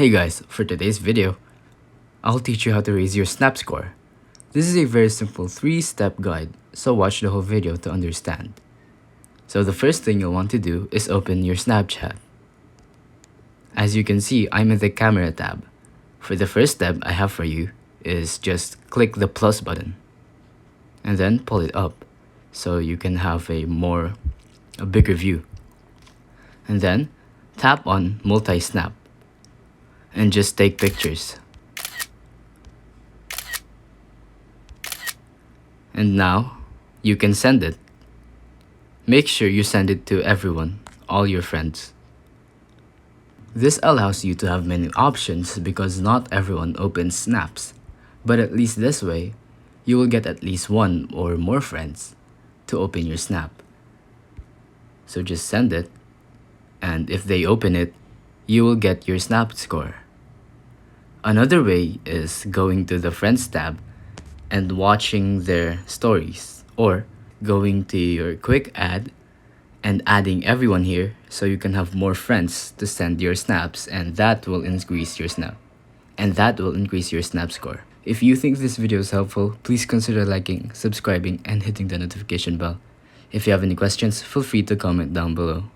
Hey guys, for today's video, I'll teach you how to raise your Snap score. This is a very simple 3-step guide, so watch the whole video to understand. So the first thing you'll want to do is open your Snapchat. As you can see, I'm in the camera tab. For the first step I have for you is just click the plus button and then pull it up so you can have a bigger view. And then tap on multi-snap and just take pictures. And now you can send it. Make sure you send it to everyone, all your friends. This allows you to have many options because not everyone opens snaps, but at least this way, you will get at least one or more friends to open your snap. So just send it, and if they open it, you will get your Snap score. Another way is going to the Friends tab and watching their stories, or going to your quick add and adding everyone here so you can have more friends to send your snaps, and that will increase your snap score. If you think this video is helpful, please consider liking, subscribing, and hitting the notification bell. If you have any questions, feel free to comment down below.